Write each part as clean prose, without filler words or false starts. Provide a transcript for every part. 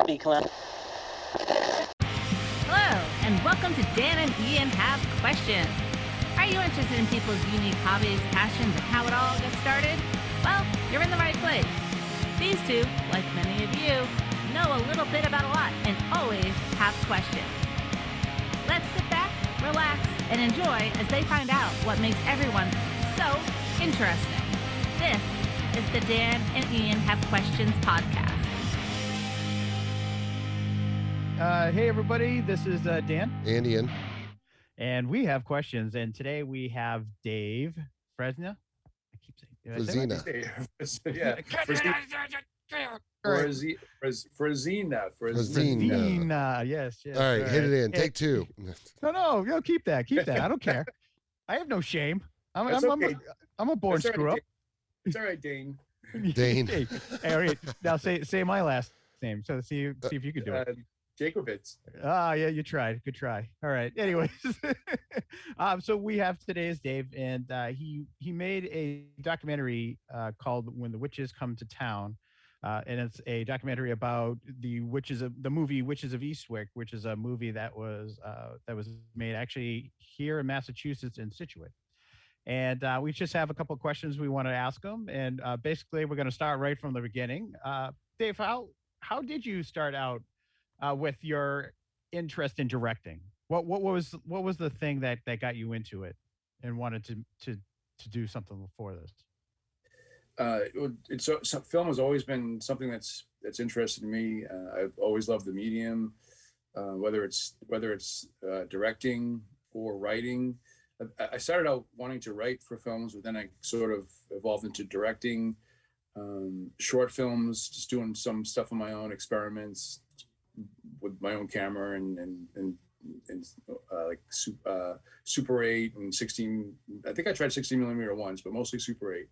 Hello, and welcome to Dan and Ian Have Questions. Are you interested in people's unique hobbies, passions, and how it all gets started? Well, you're in the right place. These two, like many of you, know a little bit about a lot and always have questions. Let's sit back, relax, and enjoy as they find out what makes everyone so interesting. This is the Dan and Ian Have Questions podcast. Hey, everybody. This is Dan. And Ian. And we have questions. And today we have Dave Fresina. I keep saying Yeah. Fresina. Yes. All right, hit it in. Take two. No, keep that. I don't care. I have no shame. I'm a born screw up. It's all right, Dane. Dane. Hey, all right. Now say my last name. So see if you can do it. Jacobitz. Yeah, you tried. Good try. All right. Anyways, so we have today's Dave, and he made a documentary called "When the Witches Come to Town," and it's a documentary about the movie Witches of Eastwick, which is a movie that was made actually here in Massachusetts in Scituate. And we just have a couple of questions we want to ask him, and basically we're going to start right from the beginning. Dave, how did you start out with your interest in directing? What was the thing that got you into it and wanted to do something for this? Film has always been something that's interested in me. I've always loved the medium, whether it's directing or writing. I started out wanting to write for films, but then I sort of evolved into directing short films, just doing some stuff on my own, experiments with my own camera and like Super 8 and 16. I think I tried 16 millimeter once, but mostly Super 8.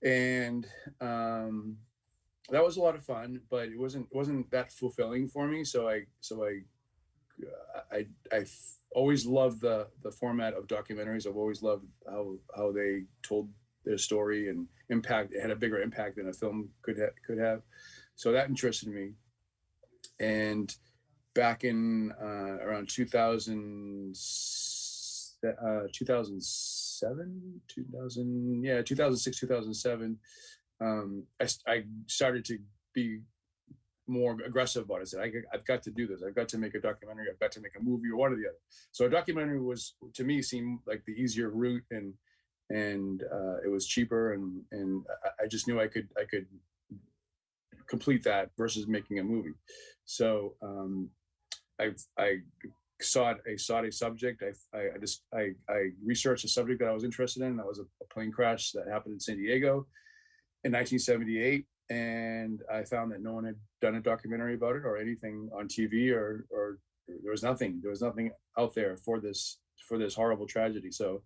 And that was a lot of fun, but it wasn't that fulfilling for me. So I always loved the format of documentaries. I've always loved how they told their story and it had a bigger impact than a film could have. So that interested me. And back in around 2006, 2007, I started to be more aggressive about it. I said, I've got to do this. I've got to make a documentary. I've got to make a movie, or one or the other. So a documentary to me seemed like the easier route, and it was cheaper, and I just knew I could complete that versus making a movie. So I sought a subject. I researched a subject that I was interested in. That was a plane crash that happened in San Diego in 1978. And I found that no one had done a documentary about it or anything on TV, or there was nothing out there for this horrible tragedy. So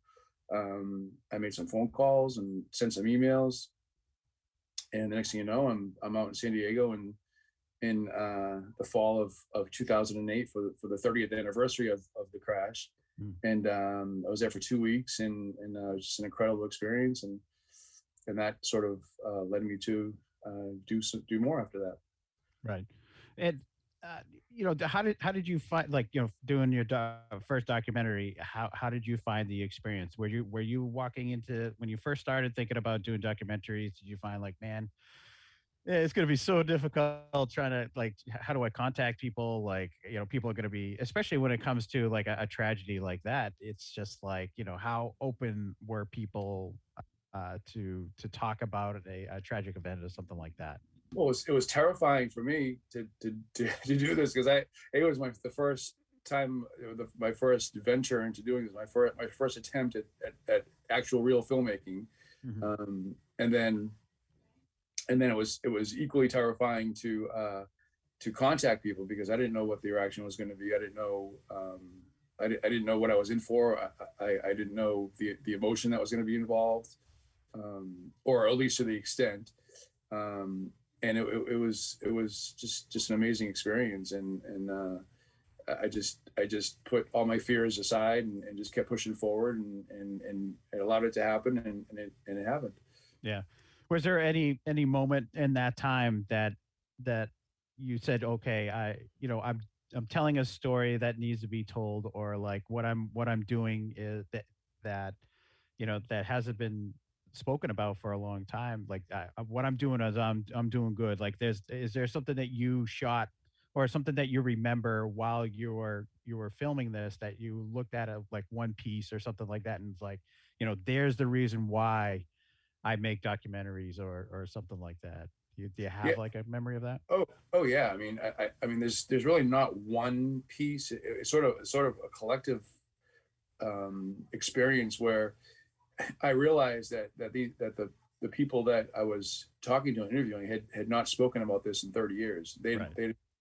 I made some phone calls and sent some emails, and the next thing you know, I'm out in San Diego in the fall of 2008 for the 30th anniversary of the crash. And I was there for 2 weeks, and it was just an incredible experience, and that sort of led me to do more after that. Right. And how did you find, doing your first documentary, how did you find the experience? Were you walking into, when you first started thinking about doing documentaries, did you find man, it's going to be so difficult trying to, how do I contact people? People are going to be, especially when it comes to a tragedy like that, it's just how open were people to talk about a tragic event or something like that? Well, it was terrifying for me to do this, because it was the first time, my first venture into doing this, my first attempt at actual real filmmaking. Mm-hmm. And then it was equally terrifying to contact people, because I didn't know what the reaction was going to be. I didn't know I didn't know what I was in for. I didn't know the emotion that was going to be involved, or at least to the extent. And it was just an amazing experience, and I just put all my fears aside and just kept pushing forward, and allowed it to happen, and it happened. Yeah. Was there any moment in that time that you said, okay, I'm telling a story that needs to be told, or like what I'm doing is that that hasn't been spoken about for a long time. Like what I'm doing is I'm doing good. Like is there something that you shot or something that you remember while you were filming this that you looked at a like one piece or something like that and it's like, there's the reason why I make documentaries or something like that. Do you Yeah. have like a memory of that? Oh yeah. I mean, I mean, there's really not one piece. It's sort of a collective experience where I realized that the people that I was talking to and interviewing had not spoken about this in 30 years. Right.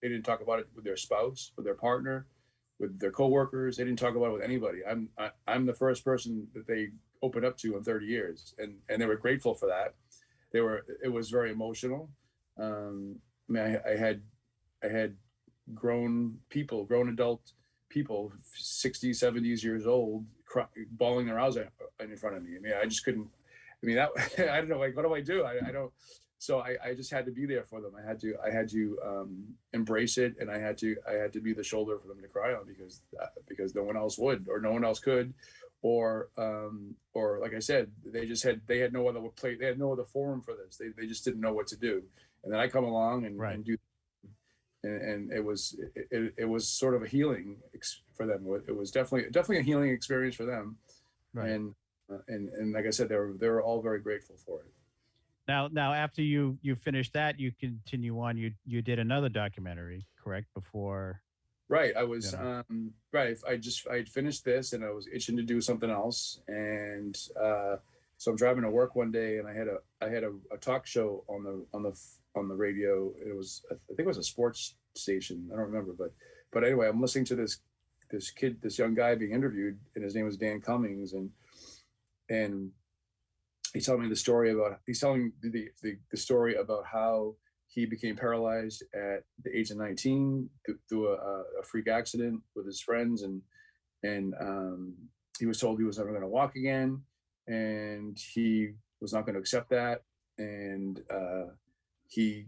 They didn't talk about it with their spouse, with their partner, with their coworkers. They didn't talk about it with anybody. I'm the first person that they opened up to in 30 years, and they were grateful for that. It was very emotional. I mean, I had grown adult people, 60s, 70s years old, bawling their eyes out in front of me. I mean, I just couldn't. I mean, that I don't know. Like, what do I do? I don't. So I just had to be there for them. I had to embrace it, and I had to be the shoulder for them to cry on because no one else would, or no one else could, or like I said, they had no other play. They had no other forum for this. They just didn't know what to do. And then I come along Right. and do, and it was sort of a healing for them. It was definitely a healing experience for them. Right. And like I said, they were all very grateful for it. Now after you finished that, you continue on. You did another documentary, correct? Before. Right. I was right. I'd finished this and I was itching to do something else. And so I'm driving to work one day and I had a talk show on the radio. I think it was a sports station. I don't remember, but anyway, I'm listening to this young guy being interviewed, and his name was Dan Cummings, and he's telling the story about how he became paralyzed at the age of 19 through a freak accident with his friends, and he was told he was never going to walk again, and he was not going to accept that, and he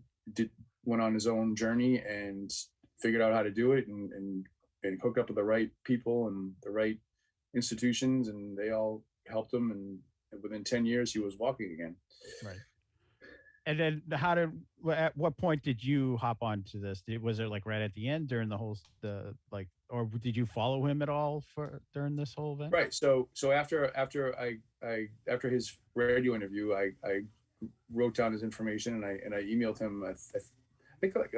went on his own journey and figured out how to do it, and hooked up with the right people and the right institutions, and they all helped him, and within 10 years he was walking again. Right. And then at what point did you hop onto this? Was it like right at the end during or did you follow him at all during this whole event? Right. So after his radio interview, I wrote down his information and I emailed him. I think like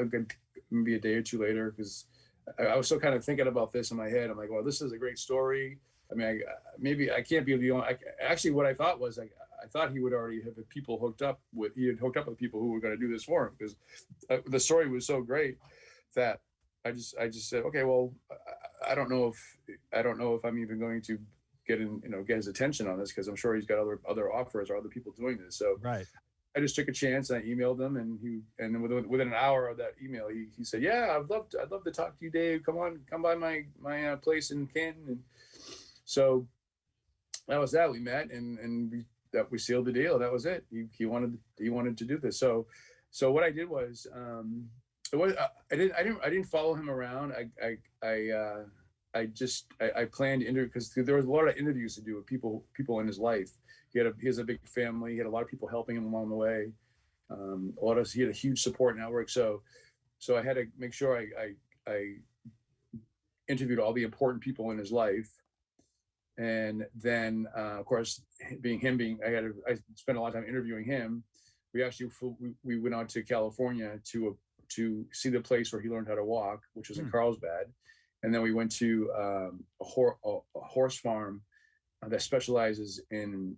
maybe a day or two later, because I was still kind of thinking about this in my head. I'm like, well, this is a great story. I mean, maybe I can't be the only. Actually, what I thought was I thought he would already have people hooked up with. He had hooked up with people who were going to do this for him, because the story was so great that I just said, okay, well, I don't know if I'm even going to get his attention on this, because I'm sure he's got other offers or other people doing this. So right. I just took a chance and I emailed him, and within an hour of that email, he said, yeah, I'd love to talk to you, Dave. Come by my place in Canton. And so that was that. We met and we sealed the deal. That was it. He wanted to do this. So what I did was, I didn't follow him around. I planned to interview, because there was a lot of interviews to do with people in his life. He has a big family. He had a lot of people helping him along the way. He had a huge support network. So I had to make sure I interviewed all the important people in his life. And then, of course, I spent a lot of time interviewing him. We went out to California to see the place where he learned how to walk, which was in Carlsbad. And then we went to a horse farm that specializes in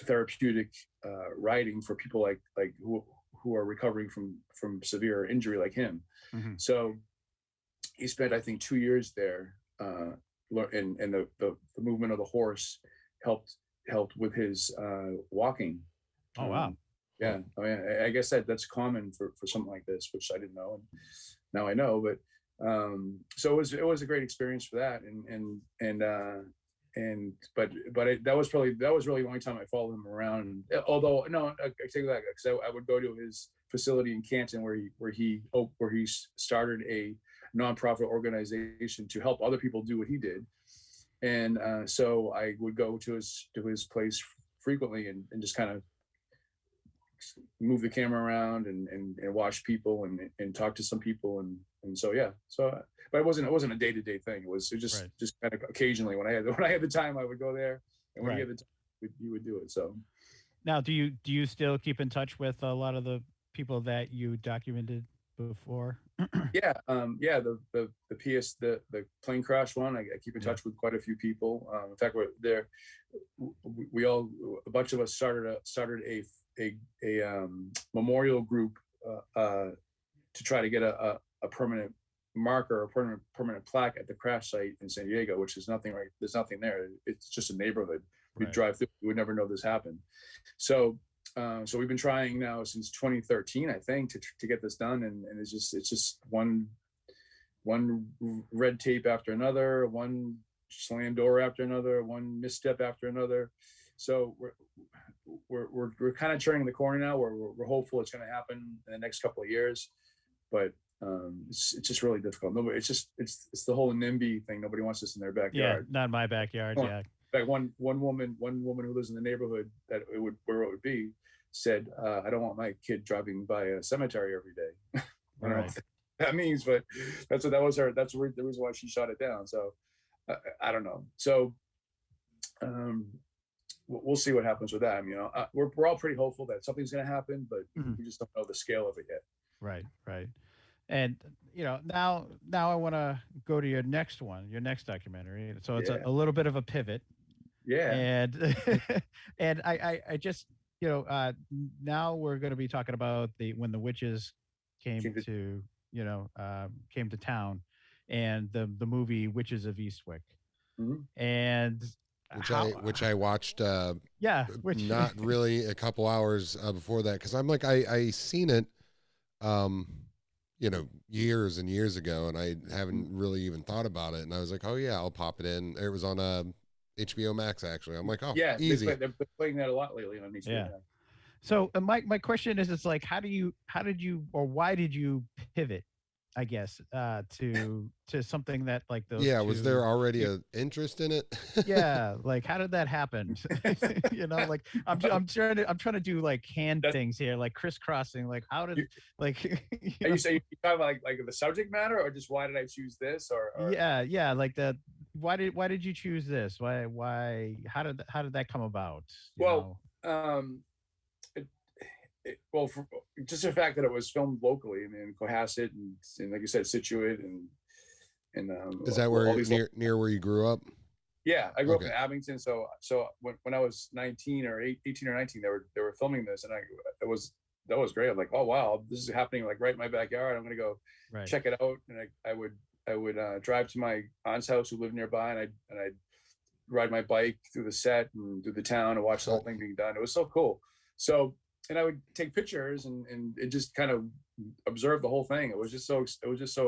therapeutic riding for people like who are recovering from severe injury like him. Mm-hmm. So he spent, I think, 2 years there, and the movement of the horse helped with his walking. Oh wow! Yeah, I mean, I guess that's common for something like this, which I didn't know, and now I know. But so it was a great experience for that, that was really the only time I followed him around. Although no, I take that, because I would go to his facility in Canton where he started a nonprofit organization to help other people do what he did, and so I would go to his place frequently and just kind of move the camera around and watch people and talk to some people and so yeah, but it wasn't a day-to-day thing. It was just kind of occasionally when I had the time, I would go there, and when you had the time, you would do it. So now, do you still keep in touch with a lot of the people that you documented before? yeah, the plane crash one, I keep in touch with quite a few people. In fact, a bunch of us started a memorial group to try to get a permanent marker, a permanent plaque at the crash site in San Diego, which is nothing. Right, there's nothing there. It's just a neighborhood. We drive through, we would never know this happened. So we've been trying now since 2013, I think, to get this done, and it's just one red tape after another, one slam door after another, one misstep after another. So we're kind of turning the corner now. We're hopeful it's going to happen in the next couple of years, but it's just really difficult. Nobody, it's the whole NIMBY thing. Nobody wants this in their backyard. Yeah, not in my backyard. Yeah. In fact, one woman who lives in the neighborhood where it would be said, "I don't want my kid driving by a cemetery every day." I don't know what that means, but that's her. That's the reason why she shot it down. So I don't know. So we'll see what happens with that. I mean, we're all pretty hopeful that something's going to happen, but we just don't know the scale of it yet. Right. And now I want to go to your next documentary. So it's a little bit of a pivot. Yeah. And and I just now we're going to be talking about when the witches came to town, and the movie Witches of Eastwick. And which I watched not really a couple hours before that, because I'm like, I seen it years and years ago, and I haven't really even thought about it, and I was like, oh yeah, I'll pop it in. It was on HBO Max, actually. I'm like, oh yeah, easy. They're playing that a lot lately on HBO. Yeah. So my question is, it's like, how did you or why did you pivot, I guess, to something that like those was there already an interest in it? Yeah, like how did that happen? Like I'm trying to do like hand things here, like crisscrossing, like how did like are you saying you talking about like the subject matter, or just why did I choose this, or yeah, like that, why did you choose this, why how did that come about? Well, for just the fact that it was filmed locally, in Cohasset and like you said, Scituate and is that where near where you grew up? Yeah, I grew up in Abington. So when I was 18 or 19, they were filming this, and that was great. I'm like, oh wow, this is happening like right in my backyard. I'm gonna go check it out, and I would drive to my aunt's house who lived nearby, and I'd ride my bike through the set and through the town and watch the whole thing being done. It was so cool. So. And I would take pictures and it just kind of observe the whole thing. It was just so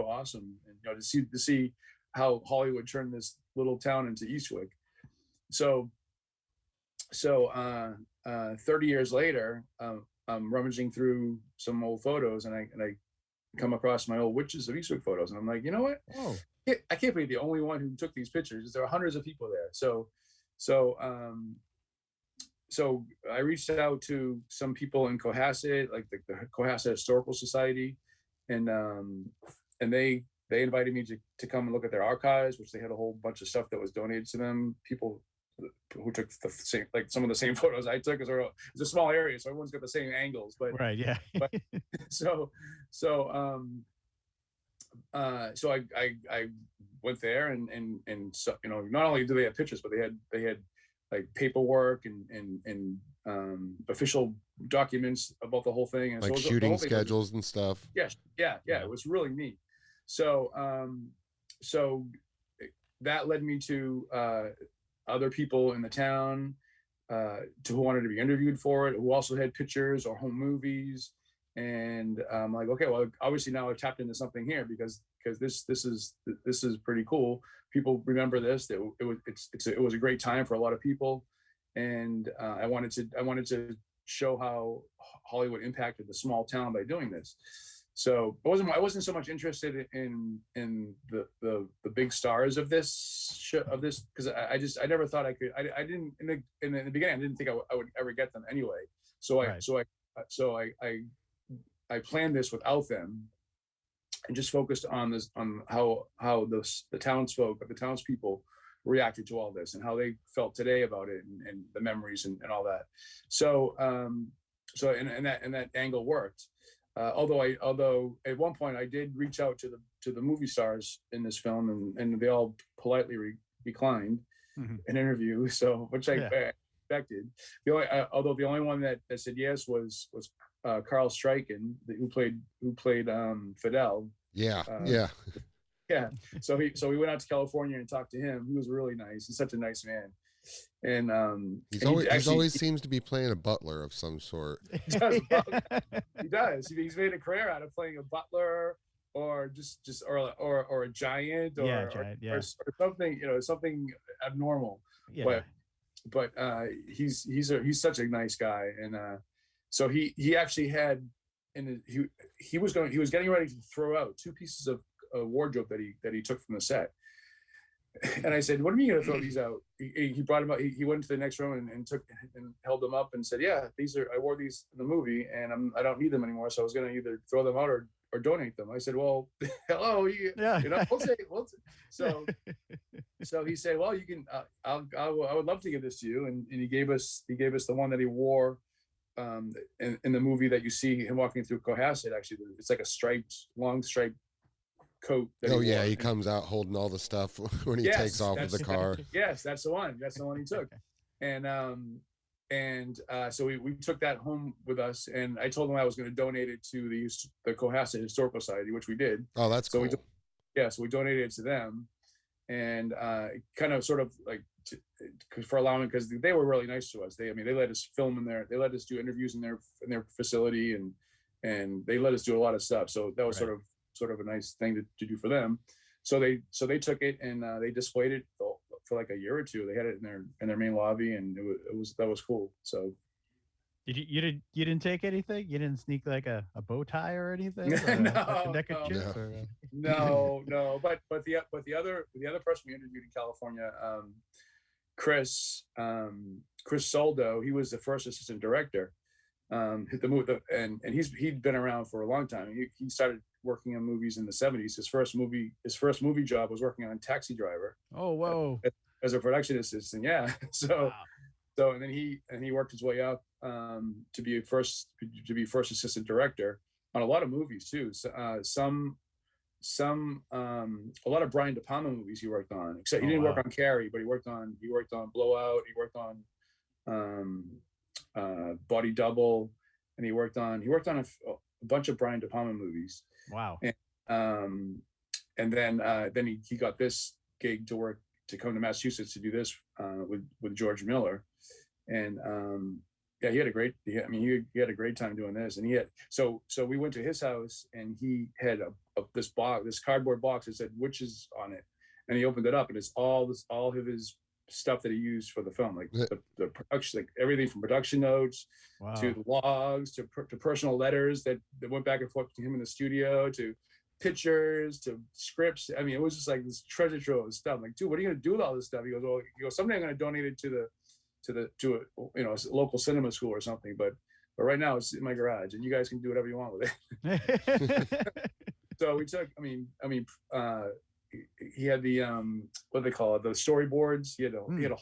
awesome, and to see how Hollywood turned this little town into Eastwick. So 30 years later, I'm rummaging through some old photos, and I come across my old Witches of Eastwick photos, and I'm like, you know what? Oh, I can't be the only one who took these pictures. There are hundreds of people there. So I reached out to some people in Cohasset, like the Cohasset Historical Society, and they invited me to come and look at their archives, which they had a whole bunch of stuff that was donated to them. People who took the same, like some of the same photos I took, because it's a small area, so everyone's got the same angles. But yeah. So I went there and so not only do they have pictures, but they had like paperwork and official documents about the whole thing, and like so shooting schedules and stuff. Yeah, it was really neat. So that led me to other people in the town who wanted to be interviewed for it, who also had pictures or home movies, And I'm like, okay, well, obviously now I've tapped into something here because this is pretty cool. People remember this. It was a great time for a lot of people, and I wanted to show how Hollywood impacted the small town by doing this. So I wasn't so much interested in the big stars of this because I never thought I could. I didn't in the beginning. I didn't think I would ever get them anyway. So I planned this without them, and just focused on this, on how the townsfolk, the townspeople reacted to all this and how they felt today about it, and the memories and all that. So and that angle worked. Although at one point I did reach out to the movie stars in this film, and they all politely declined an interview. So which I expected. Although the only one that said yes was Carl Stryken, who played Fidel. Yeah. So we went out to California and talked to him. He was really nice. He's such a nice man. And he always seems to be playing a butler of some sort. He does. He's made a career out of playing a butler, or or a giant, or something, something abnormal. Yeah. But he's such a nice guy, and so he actually had, and he was getting ready to throw out 2 pieces of wardrobe that he took from the set. And I said, "What are you going to throw these out?" He brought them out. He went to the next room and took and held them up and said, "Yeah, I wore these in the movie, and I don't need them anymore. So I was going to either throw them out or donate them." I said, "Well, hello, we'll say." So he said, "Well, you can. I would love to give this to you." And he gave us the one that he wore in the movie that you see him walking through Cohasset. Actually, it's like a long striped coat. He comes out holding all the stuff when he takes off of the car. Yes, that's the one he took. And so we took that home with us, and I told him I was going to donate it to the Cohasset Historical Society, which we did. Oh, that's cool. So we donated it to them, and kind of sort of like for allowing, because they were really nice to us. They let us film in there. They let us do interviews in their facility, and they let us do a lot of stuff. So that was sort of a nice thing to do for them. So they took it, and they displayed it for like a year or 2. They had it in their main lobby, and that was cool. So you didn't take anything? You didn't sneak like a bow tie or anything? No. But the other person we interviewed in California, Chris Soldo, he was the first assistant director. Hit the movie, and he'd been around for a long time. He started working on movies in the 70s. His first movie job was working on Taxi Driver. Oh, whoa! As a production assistant, yeah. So and then he worked his way up to be first assistant director on a lot of movies too. So, a lot of Brian De Palma movies he worked on. Except he didn't work on Carrie, but he worked on Blowout. He worked on Body Double, and he worked on a bunch of Brian De Palma movies. Wow. And then he got this gig to come to Massachusetts to do this with George Miller, and he had a great time doing this. And so we went to his house, and he had this cardboard box that said Witches on it, and he opened it up, and it's all of his stuff that he used for the film, like the production, like everything from production notes to logs to personal letters that went back and forth to him in the studio, to pictures, to scripts. I mean, it was just like this treasure trove of stuff. I'm like, dude, what are you gonna do with all this stuff? He goes, someday I'm gonna donate it to a local cinema school or something, but right now it's in my garage, and you guys can do whatever you want with it. So we took, he had the what do they call it, the storyboards. He had the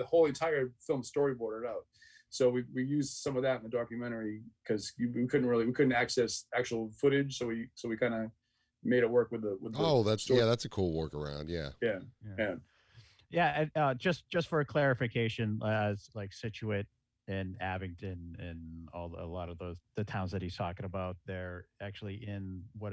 whole entire film storyboarded out. So we used some of that in the documentary, because we couldn't access actual footage, so we kind of made it work with the that's a cool workaround. Just for clarification, as like Situate and Abington and a lot of the towns that he's talking about, they're actually in what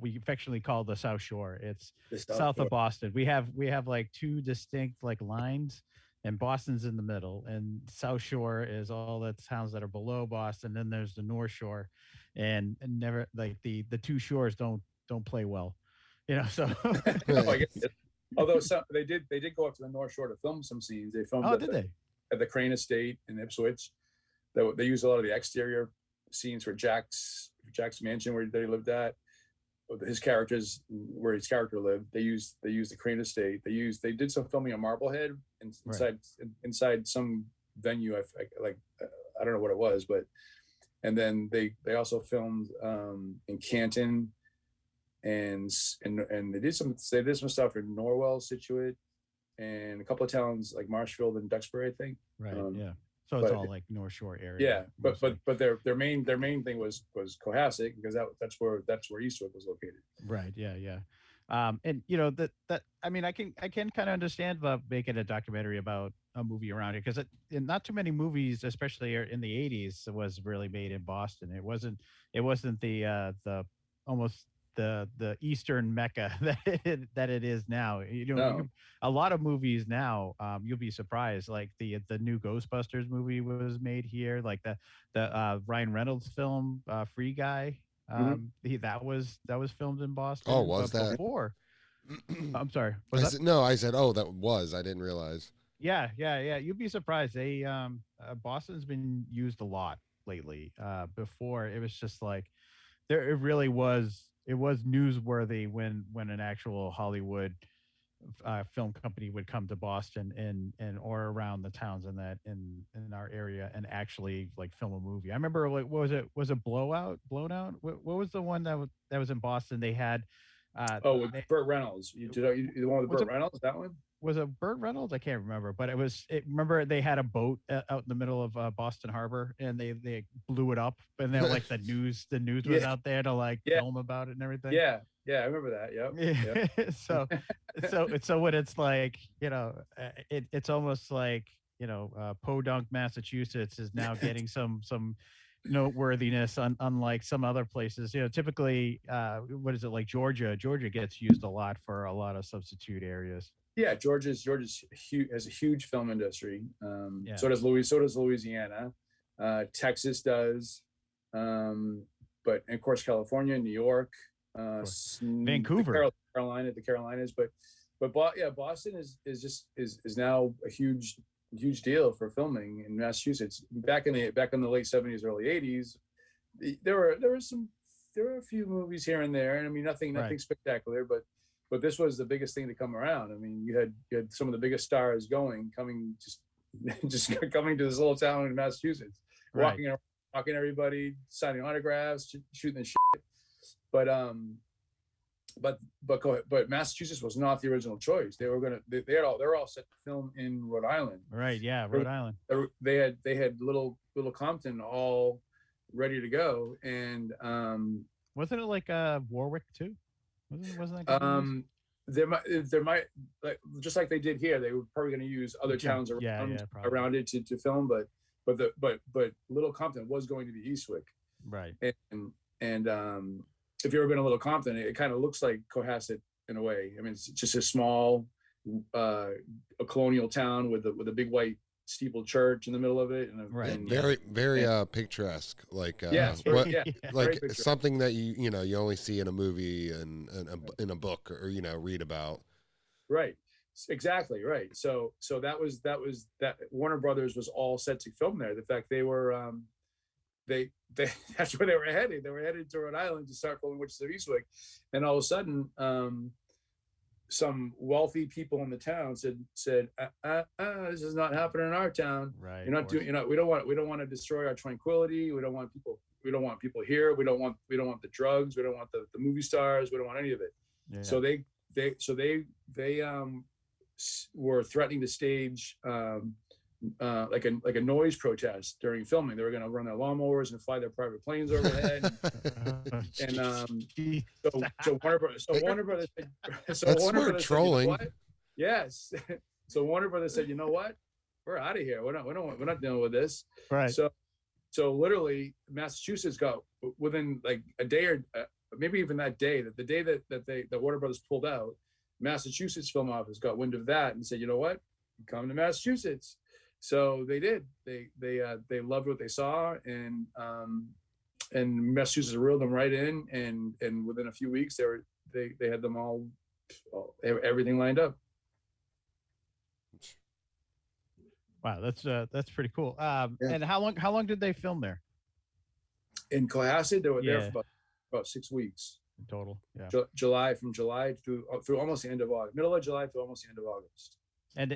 we affectionately call the South Shore. It's south of Boston. We have like 2 distinct like lines and Boston's in the middle, and South Shore is all the towns that are below Boston. Then there's the North Shore, and never like the two shores don't play well, So No, I guess. Although they did go up to the North Shore to film some scenes. They filmed at the Crane Estate in Ipswich. They used a lot of the exterior scenes for Jack's mansion where they lived at. His characters, where his character lived, they used the Crane Estate. They did some filming at Marblehead inside some venue. I don't know what it was, and then they also filmed in Canton, and they did some stuff in Norwell, Situate, and a couple of towns like Marshfield and Duxbury, I think. Right. Yeah. So it's all like North Shore area. Yeah, but their main thing was Cohasset, because that's where Eastwick was located. Right. Yeah. Yeah. And that I mean, I can kind of understand about making a documentary about a movie around it, because not too many movies, especially in the 80s, was really made in Boston. It wasn't the almost the Eastern Mecca that it is now. No. A lot of movies now, you'll be surprised. Like the new Ghostbusters movie was made here. Like the Ryan Reynolds film, Free Guy. That was filmed in Boston. Oh, was that before? I'm sorry. I said, oh, that was. I didn't realize. Yeah. You'd be surprised. Boston's been used a lot lately. Before it was just like it really was. It was newsworthy when an actual Hollywood film company would come to Boston and or around the towns in our area and actually like film a movie. I remember, like, what was it? Was it Blown Out? What was the one that was in Boston? They had with Burt Reynolds. The one with Burt Reynolds? That one? Was it Burt Reynolds? I can't remember, but remember they had a boat out in the middle of Boston Harbor, and they blew it up, and then like the news was out there to like film about it and everything. Yeah, I remember that. Yep. So when it's like, it's almost like, Podunk, Massachusetts is now getting some noteworthiness unlike some other places. Typically, what is it, like Georgia gets used a lot for a lot of substitute areas. Yeah, Georgia's huge, has a huge film industry. So does Louisiana. Texas does, but and of course California, New York, Vancouver, the Carolinas. But Boston is now a huge deal for filming in Massachusetts. Back in the late 70s, early 80s, there were a few movies here and there, and I mean nothing spectacular, but this was the biggest thing to come around. I mean, you had some of the biggest stars coming to this little town in Massachusetts, walking everybody, signing autographs, shooting the shit. But Massachusetts was not the original choice. They're all set to film in Rhode Island. Right. Yeah. Rhode Island. They had little Compton all ready to go, and wasn't it like Warwick too? Wasn't that there might, like, just like they did here, they were probably going to use other towns around it to film, but Little Compton was going to be Eastwick, right? And if you've ever been to Little Compton, it kind of looks like Cohasset in a way. I mean, it's just a small a colonial town with a big white steepled church in the middle of it, and very picturesque, like like something that you only see in a movie and in a book, or read about. Right, exactly right. So that was Warner Brothers was all set to film there. The fact they were they that's where they were headed. They were headed to Rhode Island to start filming Witches of Eastwick, and all of a sudden some wealthy people in the town said, this is not happening in our town. Right. You're not doing, we don't want to destroy our tranquility. We don't want people here. We don't want the drugs. We don't want the movie stars. We don't want any of it. Yeah. So they were threatening to stage like a noise protest during filming. They were going to run their lawnmowers and fly their private planes overhead. So Warner Brothers said, trolling. You know what? Yes. So Warner Brothers said, you know what? We're out of here. We're not dealing with this. Right. So literally Massachusetts got, within like a day or maybe even that day, the day that Warner Brothers pulled out, Massachusetts Film Office got wind of that and said, you know what? come to Massachusetts. So they did. They loved what they saw, and Massachusetts reeled them right in, and within a few weeks they had them all everything lined up. Wow, that's pretty cool. And how long did they film there? In Cohasset, they were there for about 6 weeks in total. Yeah, from July through almost the end of August, middle of July through almost the end of August. And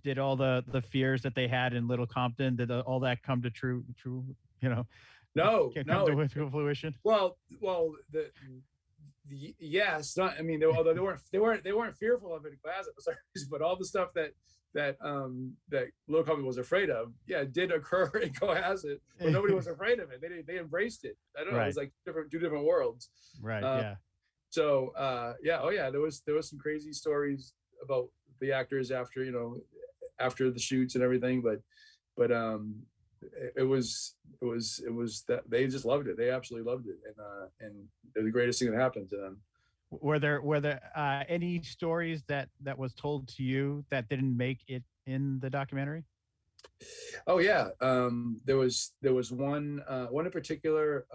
did all the fears that they had in Little Compton, did all that come to true? No, come to fruition. Well, yes, not. I mean, although they weren't fearful of it in Cohasset, but all the stuff that Little Compton was afraid of, did occur in Cohasset, but nobody was afraid of it. They embraced it. I don't know. It was like two different worlds. Right. Yeah. So there was some crazy stories about the actors after the shoots and everything, but it was that they just loved it. They absolutely loved it, and they're the greatest thing that happened to them. Were there any stories that was told to you that didn't make it in the documentary? Oh yeah, there was one in particular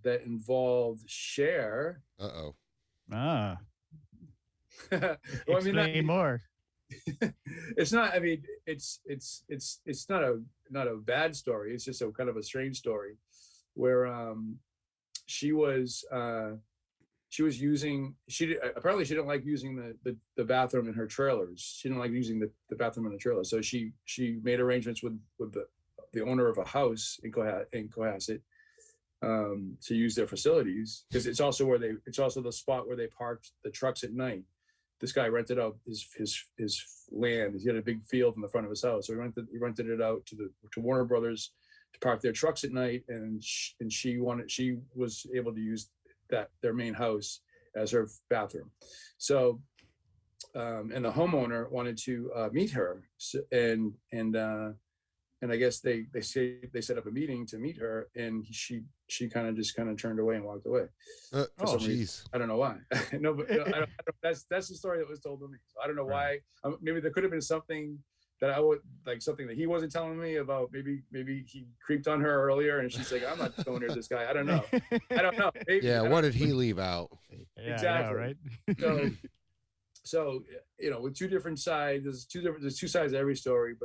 that involved Cher. Well, explain more. It's not. I mean, it's not a bad story. It's just a kind of a strange story, where she was using. Apparently she didn't like using the bathroom in her trailers. She didn't like using the bathroom in the trailer. So she made arrangements with the owner of a house in Cohasset to use their facilities, because it's also the spot where they parked the trucks at night. This guy rented out his land. He had a big field in the front of his house, so he rented it out to Warner Brothers to park their trucks at night. And she was able to use their main house as her bathroom. So, and the homeowner wanted to meet her, and I guess they set up a meeting to meet her, and she kind of turned away and walked away. Jeez. I don't know why. No, but I don't, that's the story that was told to me. So I don't know why. Maybe there could have been something that I would like, something that he wasn't telling me about. Maybe he creeped on her earlier, and she's like, I'm not going near this guy. I don't know. Maybe, what did he leave out? Exactly. Right. So with two different sides, there's two sides to every story,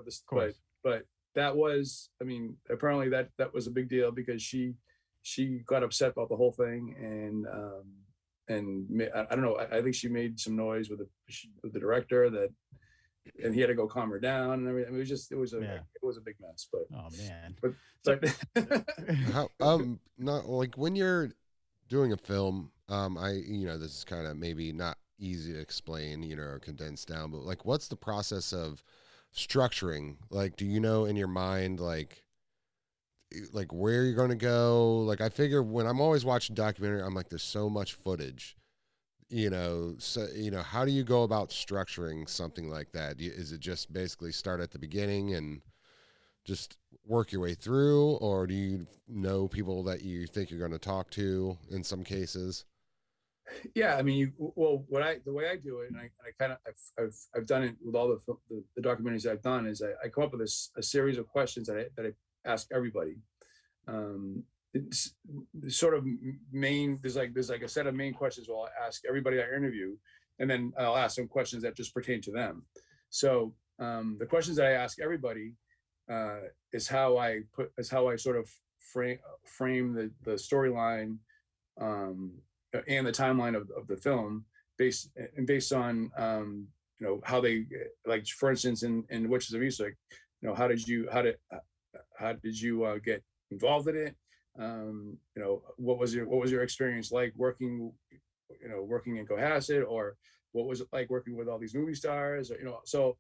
but that was, I mean, apparently that was a big deal, because she got upset about the whole thing, and I don't know. I think she made some noise with the director, and he had to go calm her down and everything. I mean, it was a big mess. But oh man. But not like when you're doing a film. This is kind of maybe not easy to explain, or condensed down, but like, what's the process of structuring? Like, do you know in your mind like where you're going to go? Like, I figure when I'm always watching documentary, I'm like, there's so much footage, so how do you go about structuring something like that? Is it just basically start at the beginning and just work your way through, or do you know people that you think you're going to talk to in some cases? Yeah, I mean, the way I do it, and I kind of I've done it with all the documentaries I've done, is I come up with a series of questions that I ask everybody. It's sort of main. There's like a set of main questions I'll ask everybody I interview, and then I'll ask them questions that just pertain to them. So the questions that I ask everybody is how I sort of frame the storyline. And the timeline of the film based on how they, like, for instance, in Witches of Eastwick, how did you get involved in it? What was your experience like working in Cohasset, or what was it like working with all these movie stars, so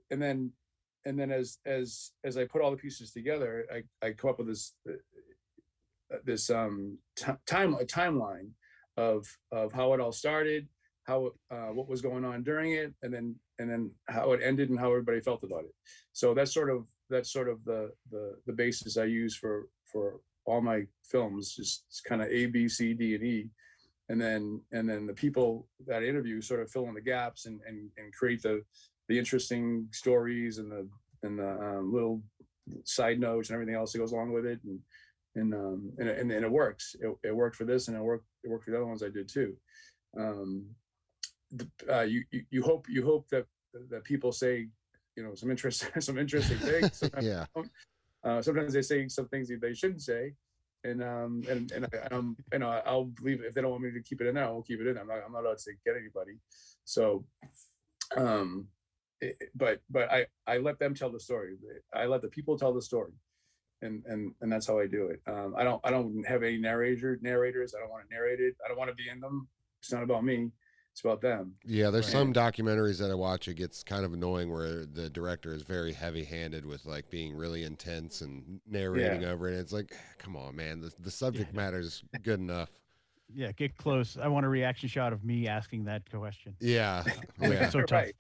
and then as I put all the pieces together, I come up with this timeline of how it all started, how what was going on during it, and then how it ended and how everybody felt about it. So that's sort of the basis I use for all my films, just kind of A, B, C, D, and E, and then the people that I interview sort of fill in the gaps and create the the interesting stories and the little side notes and everything else that goes along with it, and it works. It worked for this, and it worked for the other ones I did too. You hope that people say, some interesting things. Sometimes Yeah. sometimes they say some things that they shouldn't say, and I'll believe it. If they don't want me to keep it in there, I won't keep it in. I'm not allowed to get anybody. So, but I let them tell the story. I let the people tell the story, and that's how I do it. I don't have any narrators. I don't want to narrate it. I don't want to be in them. It's not about me. It's about them. Yeah, there's Right. some documentaries that I watch. It gets kind of annoying where the director is very heavy-handed with like being really intense and narrating over it. It's like, come on, man, the subject matter is good enough. Yeah, get close. I want a reaction shot of me asking that question. Yeah, Like, yeah, it's so tough. Right.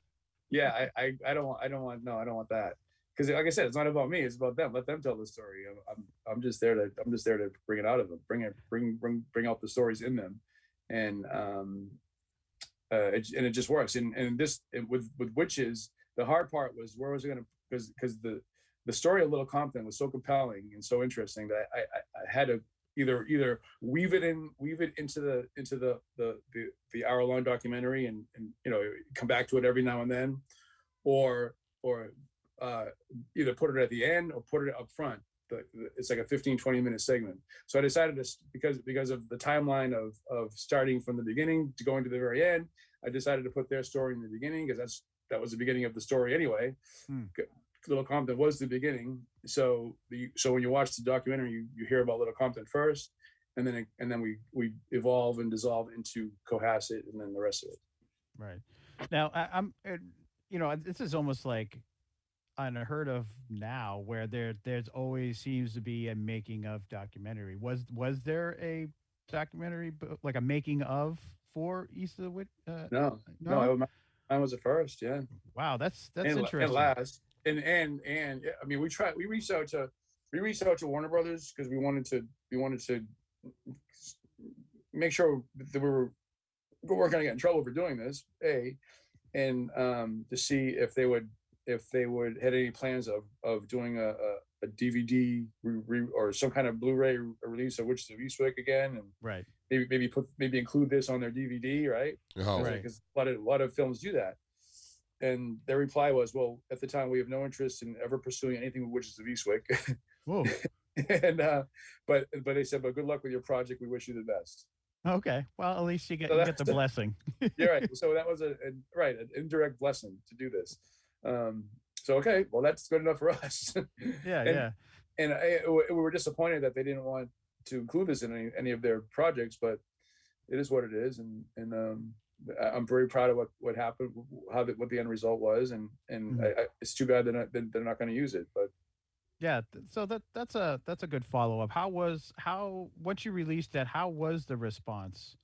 Yeah, I don't want that, because like I said, it's not about me. It's about them. Let them tell the story. I'm just there to bring it out of them, bring out the stories in them, and it just works. And with Witches, the hard part was where was it going to, because the story of Little Compton was so compelling and so interesting that I had to either weave it into the hour-long documentary and come back to it every now and then, or either put it at the end or put it up front. It's like a 15-20 minute segment. So I decided to, because of the timeline of starting from the beginning to going to the very end, I decided to put their story in the beginning, because that was the beginning of the story anyway. Little Compton was the beginning. So when you watch the documentary, you hear about Little Compton first, and then we evolve and dissolve into Cohasset, and then the rest of it. Right. Now, I'm this is almost like unheard of now, where there's always seems to be a making of documentary. Was there a documentary, like a making of for East of the Witch? No, mine was the first. Yeah. Wow, that's And interesting. last, and yeah, I mean, we reached out to Warner Brothers, because we wanted to make sure that we weren't going to get in trouble for doing this, and to see if they would had any plans of doing a DVD or some kind of Blu-ray release of Witches of Eastwick again, and Right. maybe include this on their DVD, right? oh, Right. Because a lot of films do that. And their reply was, well, at the time, we have no interest in ever pursuing anything with Witches of Eastwick. Whoa. And but they said, but good luck with your project. We wish you the best. Okay. Well, at least you get So the blessing. You're right. So that was an indirect blessing to do this. So okay, well, that's good enough for us. Yeah. And we were disappointed that they didn't want to include this in any of their projects, but it is what it is, and I'm very proud of what happened, what the end result was, and it's too bad they're not going to use it, but. Yeah, so that's a good follow up. Once you released that, how was the response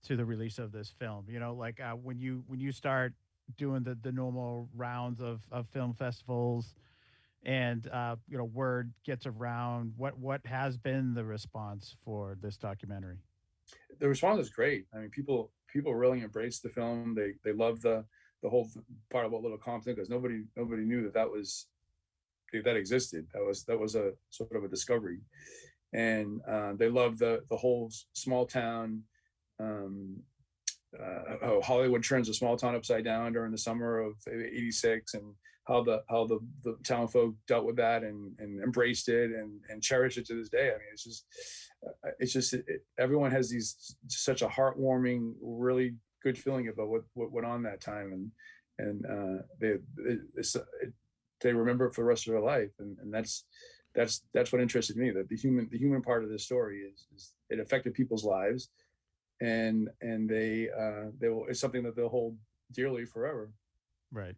to the release of this film? Like when you start doing the normal rounds of film festivals, and word gets around, what has been the response for this documentary? The response is great. I mean, people really embraced the film. They love the whole part about Little Compton, because nobody knew that existed. That was a sort of a discovery, and they love the whole small town. Hollywood turns a small town upside down during the summer of '86, and how the town folk dealt with that and embraced it and cherished it to this day. I mean, it's just everyone has such a heartwarming, really good feeling about what went on that time, and they remember it for the rest of their life, and that's what interested me. That the human part of this story is it affected people's lives, and they will, it's something that they'll hold dearly forever. Right.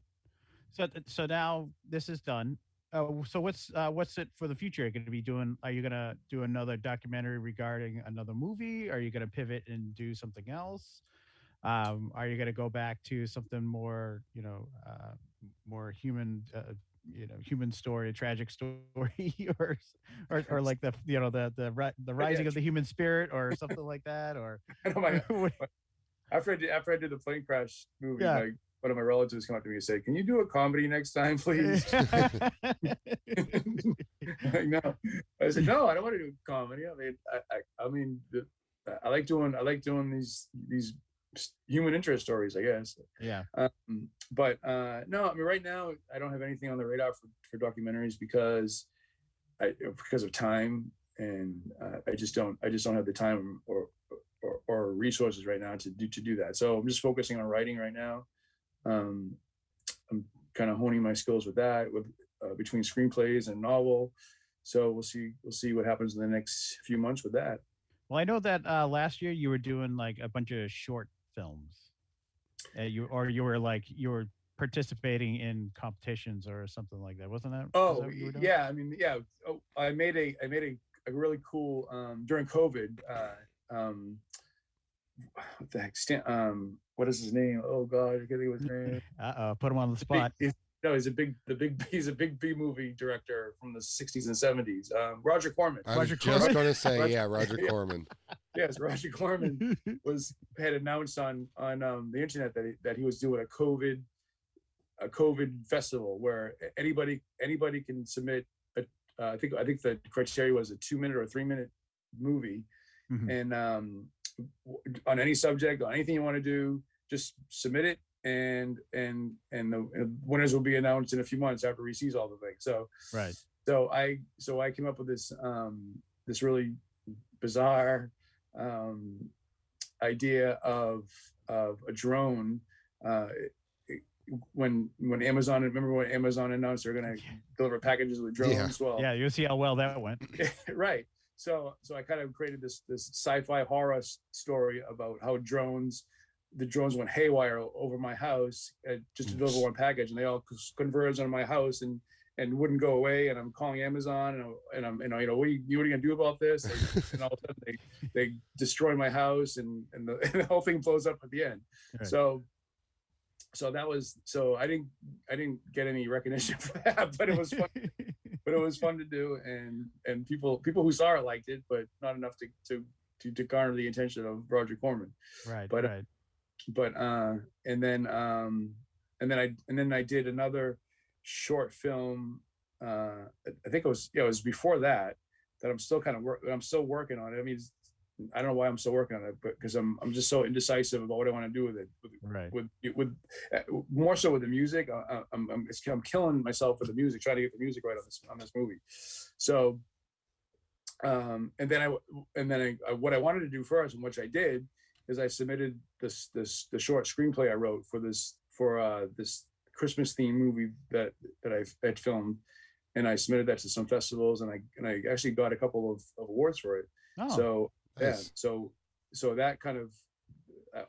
So now this is done. So what's it for the future? Are you going to be doing? Are you going to do another documentary regarding another movie? Are you going to pivot and do something else? Are you going to go back to something more, more human, human story, a tragic story, or like the rising of the human spirit, or something like that, or I know after I did the plane crash movie, Yeah. one of my relatives come up to me and say, "Can you do a comedy next time, please?" Like, no. I said, "No, I don't want to do comedy. I mean, I like doing these human interest stories, I guess." Yeah. But no, I mean, right now I don't have anything on the radar for documentaries because of time, and I just don't have the time or resources right now to do that. So I'm just focusing on writing right now. I'm kind of honing my skills with that, with between screenplays and novel. So we'll see what happens in the next few months with that. Well, I know that last year you were doing like a bunch of short films. You were participating in competitions or something like that, wasn't that? Oh, that what you were doing? yeah. I mean, yeah. Oh, I made a really cool during COVID. What the heck? What is his name? Oh God, I can't think of his name. Put him on the spot. He's a big B movie director from the 60s and 70s. Roger Corman. I was just going to say, yeah, Roger Corman. Yes, Roger Corman had announced on the internet that he was doing a COVID festival where anybody can submit. I think the criteria was a 2-minute or 3-minute movie, and on any subject, on anything you want to do, just submit it, and the winners will be announced in a few months after he sees all the things. So right. So I came up with this really bizarre idea of a drone. When Amazon, remember when Amazon announced they're going to deliver packages with drones? Yeah. Well, yeah, you'll see how well that went. Right. So I kind of created this sci-fi horror story about how the drones went haywire over my house just to deliver one package, and they all converged on my house and wouldn't go away. And I'm calling Amazon, and I'm what are you gonna do about this? And all of a sudden they destroy my house, and the whole thing blows up at the end. Right. So that was, so I didn't get any recognition for that, but it was fun. But it was fun to do, and people who saw it liked it, but not enough to garner the attention of Roger Corman. Right. But right. And then I did another short film. I think it was before that I'm still working on it. I mean, I don't know why I'm still working on it, but because I'm just so indecisive about what I want to do with it. Right. With more so with the music, I'm killing myself with the music, trying to get the music right on this movie. So, and then what I wanted to do first, and which I did, is I submitted the short screenplay I wrote for this Christmas themed movie that I'd filmed, and I submitted that to some festivals, and I actually got a couple of awards for it. Oh. So. Nice. Yeah, so that kind of,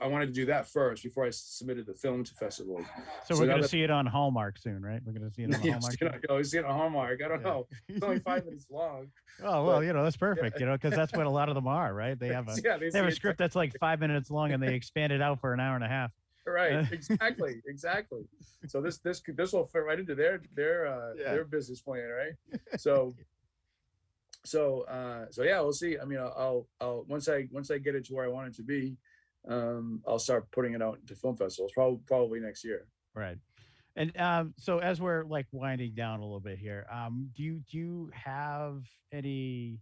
I wanted to do that first before I submitted the film to festivals. So we're going to see it on Hallmark soon, right? We're going to see it on Hallmark. See it on Hallmark. I don't know. It's only 5 minutes long. Oh, well, that's perfect, because that's what a lot of them are, right? They have a script that's like 5 minutes long, and they expand it out for an hour and a half. Right. Exactly. So this will fit right into their business plan, right? So yeah, we'll see. I mean, I'll once I get it to where I want it to be, I'll start putting it out into film festivals probably next year. Right. And so as we're like winding down a little bit here, do you have any,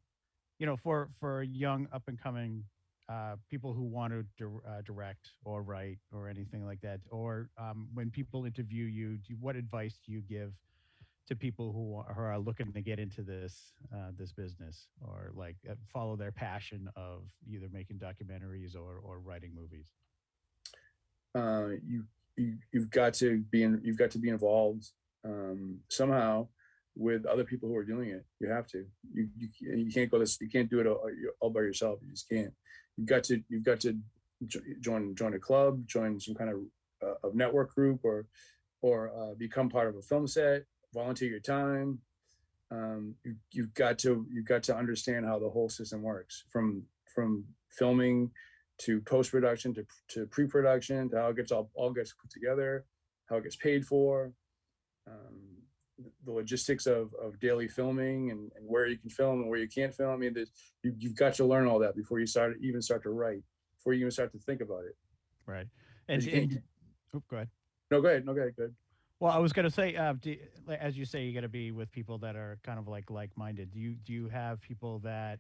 for young up and coming people who want to direct or write or anything like that, or when people interview you, what advice do you give to people who are looking to get into this business, or like follow their passion of either making documentaries or writing movies? You've got to be involved somehow with other people who are doing it. You have to. You can't go this. You can't do it all by yourself. You just can't. You've got to join a club, join some kind of network group, or become part of a film set. Volunteer your time. You've got to understand how the whole system works, from filming to post-production to pre-production, to how it all gets put together, how it gets paid for, the logistics of daily filming, and where you can film and where you can't film. I mean, you've got to learn all that before you start to write, before you even start to think about it. Right. And go ahead. No, go ahead. No, go ahead. Good. Well, I was gonna say, as you say, you got to be with people that are kind of like-minded. Do you have people that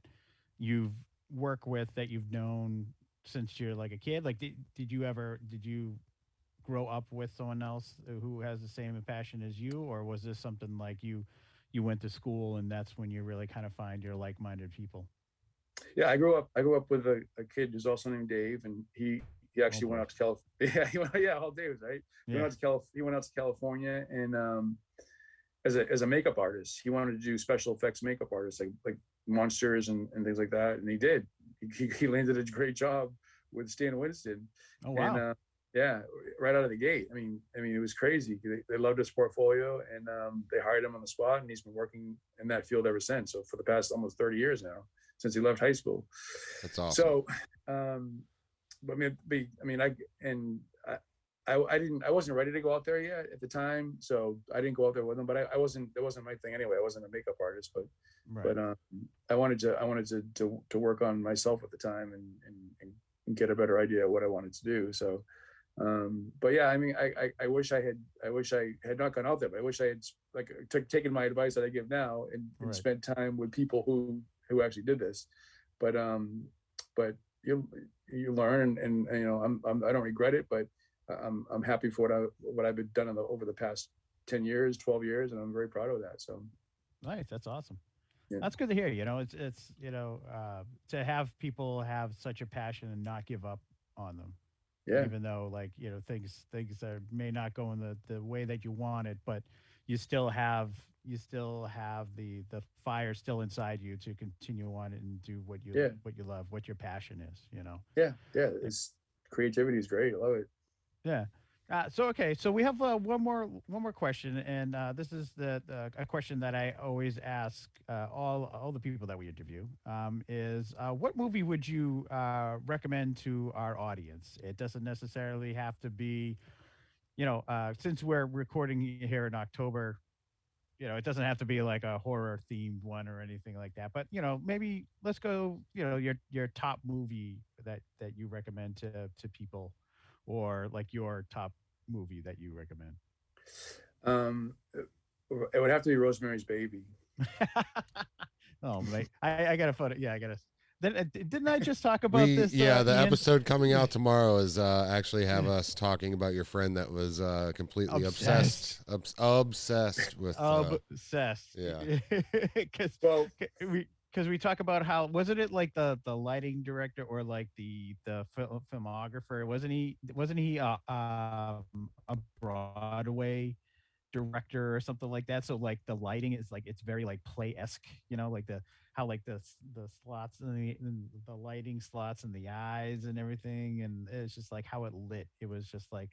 you've worked with that you've known since you're like a kid? Like, did you grow up with someone else who has the same passion as you, or was this something like you went to school and that's when you really kind of find your like-minded people? Yeah, I grew up with a kid who's also named Dave, and he Oh actually went boy. out to California. Yeah, yeah, all Daves, right? Yeah. He went out to California, and as a makeup artist, he wanted to do special effects makeup artists, like monsters and things like that, and he did. He landed a great job with Stan Winston, Oh and wow. yeah, right out of the gate. I mean, it was crazy. They loved his portfolio, and they hired him on the spot, and he's been working in that field ever since. So for the past almost 30 years now, since he left high school. That's awesome. So, but I mean, I wasn't ready to go out there yet at the time, so I didn't go out there with him. But I wasn't. That wasn't my thing anyway. I wasn't a makeup artist, but Right. I wanted to work on myself at the time and get a better idea of what I wanted to do. So, but yeah, I mean, I wish I had not gone out there, but I wish I had taken my advice that I give now and Right. spent time with people who actually did this. But you learn, and you know, I don't regret it, but I'm happy for what I've been done over the past 10 years, 12 years, and I'm very proud of that. So Nice. That's awesome. yeah, That's good to hear. It's to have people have such a passion and not give up on them, yeah, even though things may not go in the way that you want it, but you still have the fire still inside you to continue on and do yeah, what you love, what your passion is. yeah, yeah. Like, It's creativity is great. I love it. yeah. So we have one more question, and this is a question that I always ask all the people that we interview. Is what movie would you recommend to our audience? It doesn't necessarily have to be, since we're recording here in October. It doesn't have to be like a horror themed one or anything like that. But maybe let's go. Your top movie that you recommend to people, or like your top movie that you recommend. Um, it would have to be Rosemary's Baby. Oh, mate, I got a photo. Yeah, I got to. Then didn't I just talk about We this? yeah, the Ian? episode coming out tomorrow is actually have us talking about your friend that was completely Obsessed. obsessed with Obsessed. yeah. Because Well, we talk about how wasn't it like the lighting director or like the filmographer? Wasn't he a Broadway director or something like that? So like the lighting is like it's very like play-esque, like the how like the slots and the lighting slots and the eyes and everything, and it's just like how it lit. It was just like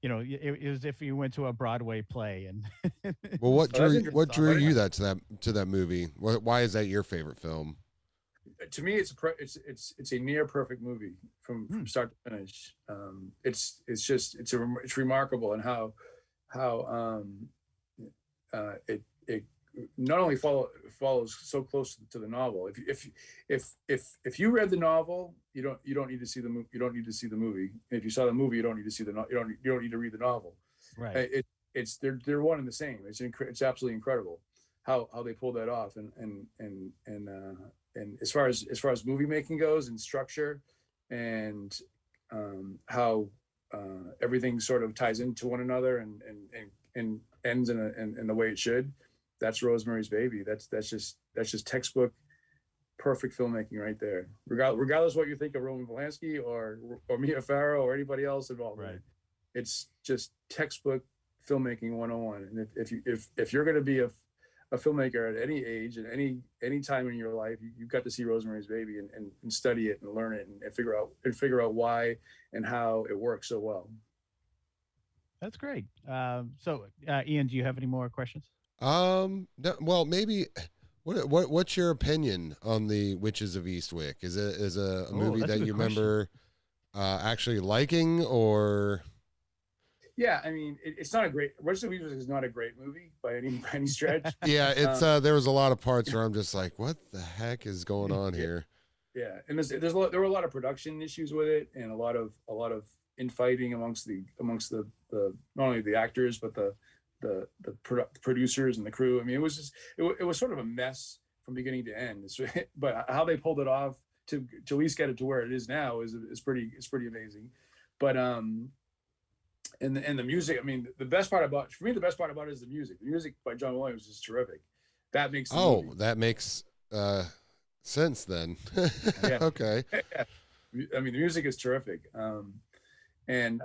it was if you went to a Broadway play and it Well, was what oh, that's drew interesting. what drew But you to that movie? Why is that your favorite film? to me, it's a near perfect movie from start to finish. It's remarkable, and how it not only follows so close to the novel. If you read the novel, you don't need to see the movie. You don't need to see the movie. If you saw the movie, you don't need to see you don't need to read the novel. right. They're one and the same. It's absolutely incredible how they pulled that off, and as far as movie making goes and structure, and how everything sort of ties into one another and ends in the way it should. That's Rosemary's Baby. That's just textbook perfect filmmaking right there. Regardless what you think of Roman Polanski or Mia Farrow or anybody else involved in Right. it, it's just textbook filmmaking 101. And if you're going to be a filmmaker at any age and any time in your life, you've got to see Rosemary's Baby and study it and learn it and figure out why and how it works so well. That's great. So Ian, do you have any more questions? Well, maybe. What's your opinion on the Witches of Eastwick? Is it a movie that's a that good you question. remember actually liking, or? Yeah, I mean, it's not a great. Witches of Eastwick is not a great movie by any stretch. Yeah, it's there was a lot of parts where I'm just like, what the heck is going on here? Yeah, and there were a lot of production issues with it, and a lot of infighting amongst the not only the actors but the producers and the crew. I mean, it was just it was sort of a mess from beginning to end. But how they pulled it off to at least get it to where it is now is pretty amazing. But and the music. I mean, the best part about it is the music. The music by John Williams is terrific. That makes that makes sense then. Yeah. Okay. Yeah. I mean, the music is terrific. And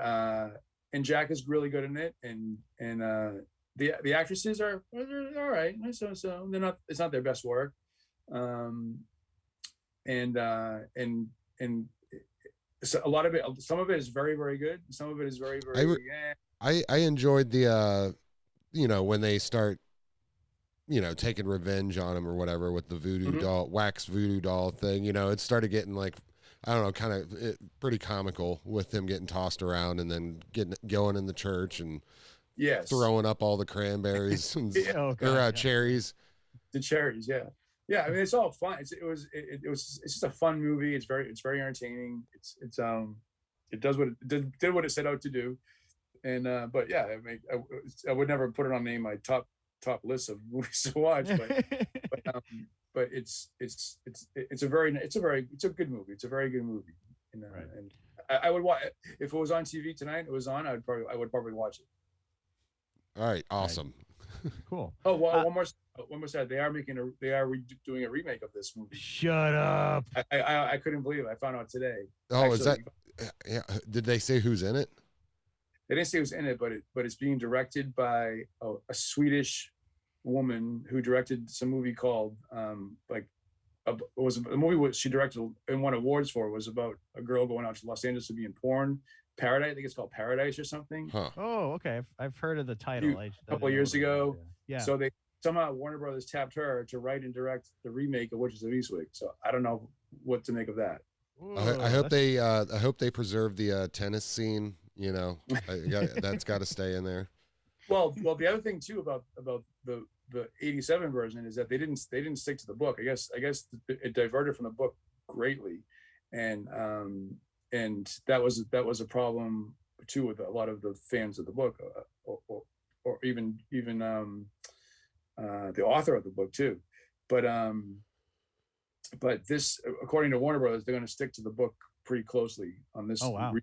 Jack is really good in it, and the actresses are all right. So they're not. It's not their best work. And so a lot of it. Some of it is very, very good. Some of it is very, very. I enjoyed the when they start taking revenge on him or whatever with the voodoo doll, wax voodoo doll thing. It started getting like, I don't know, kind of pretty comical with him getting tossed around and then going in the church and throwing up all the cranberries and, cherries. The cherries, yeah. I mean, it's all fun. It's just a fun movie. It's very entertaining. It does what it did what it set out to do, and but yeah, I mean, I would never put it on my top list of movies to watch, but it's a good movie. It's a very good movie, right. And I would watch if it was on TV tonight. It was on. I would probably watch it. All right, awesome. Right. Cool. Oh, well, one more side. They are doing a remake of this movie. Shut up! I couldn't believe it. I found out today. Oh, actually, is that? Yeah. Did they say who's in it? They didn't say who's in it, but it's being directed by a Swedish woman who directed some movie called a movie she directed and won awards for. Was about a girl going out to Los Angeles to be in porn. Paradise, I think it's called Paradise or something. Huh. Oh, okay. I've heard of the title. A couple of years ago. Yeah. So they somehow Warner Brothers tapped her to write and direct the remake of Witches of Eastwick. So I don't know what to make of that. Ooh, I hope they preserve the tennis scene. That's got to stay in there. Well, the other thing too about the 87 version is that they didn't stick to the book. I guess it diverted from the book greatly, and that was a problem too with a lot of the fans of the book, or even the author of the book too. But this, according to Warner Brothers, they're going to stick to the book pretty closely on this. Oh wow!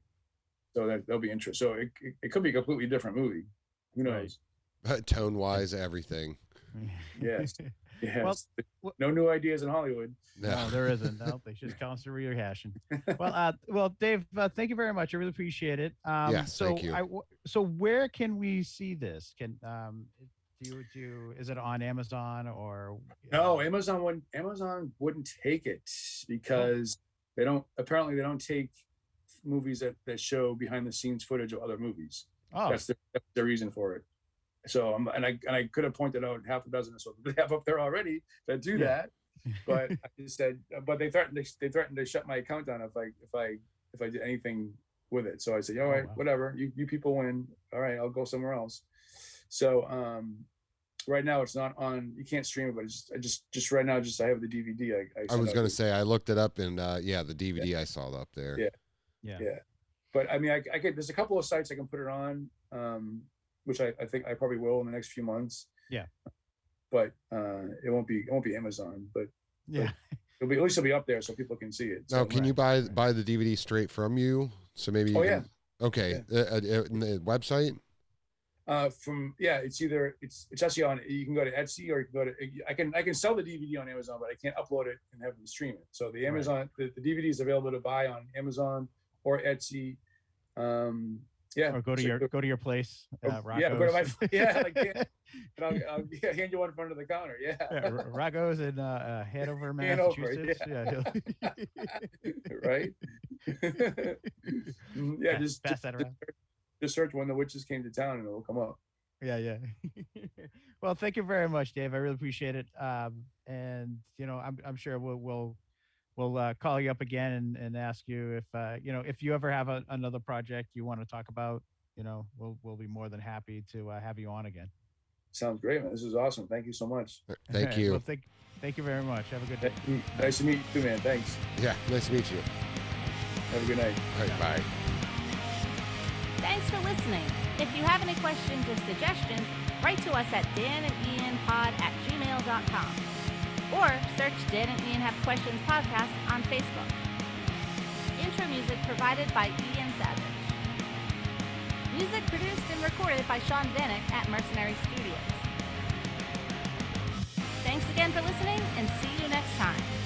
So that'll be interesting. So it could be a completely different movie. Who knows? Right. Tone wise, everything. Yes. Yes. Well, no new ideas in Hollywood. No, there isn't. No, they should constantly rehashing. Well, Dave, thank you very much. I really appreciate it. Thank you. So where can we see this? Is it on Amazon or? No, Amazon wouldn't take it because they don't take movies that show behind the scenes footage of other movies. Oh, that's the reason for it. So I could have pointed out half a dozen or so they have up there already that do that, but I just said, but they threatened to shut my account down if I did anything with it. So I said, all right, whatever, you people win. All right, I'll go somewhere else. So right now it's not on. You can't stream it, but just right now, I have the DVD. I was going to say I looked it up and the DVD I saw up there. Yeah. But I mean, I could. There's a couple of sites I can put it on. Which I think I probably will in the next few months. Yeah. But it won't be Amazon, but at least it'll be up there so people can see it. Now, can you buy the DVD straight from you? So maybe okay. The website? It's actually on. You can go to Etsy or you can go to. I can sell the DVD on Amazon, but I can't upload it and have them stream it. So the Amazon the DVD is available to buy on Amazon or Etsy. Or go to your place. Rocco's. Go to my and I'll hand you one in front of the counter. Rocco's in Hanover, Massachusetts. Right. Just pass that around. Just search "When the Witches Came to Town" and it will come up. Yeah. Well, thank you very much, Dave. I really appreciate it. And I'm sure we'll call you up again and ask you if you ever have another project you want to talk about, we'll be more than happy to have you on again. Sounds great, man. This is awesome. Thank you so much. Thank you. Well, thank you very much. Have a good day. Nice to meet you too, man. Thanks. Yeah, nice to meet you. Have a good night. All right, bye. Thanks for listening. If you have any questions or suggestions, write to us at danandianpod@gmail.com or search Dan and Ian Have Questions podcast on Facebook. Intro music provided by Ian Savage. Music produced and recorded by Shaun Vanek at Mercenary Studios. Thanks again for listening, and see you next time.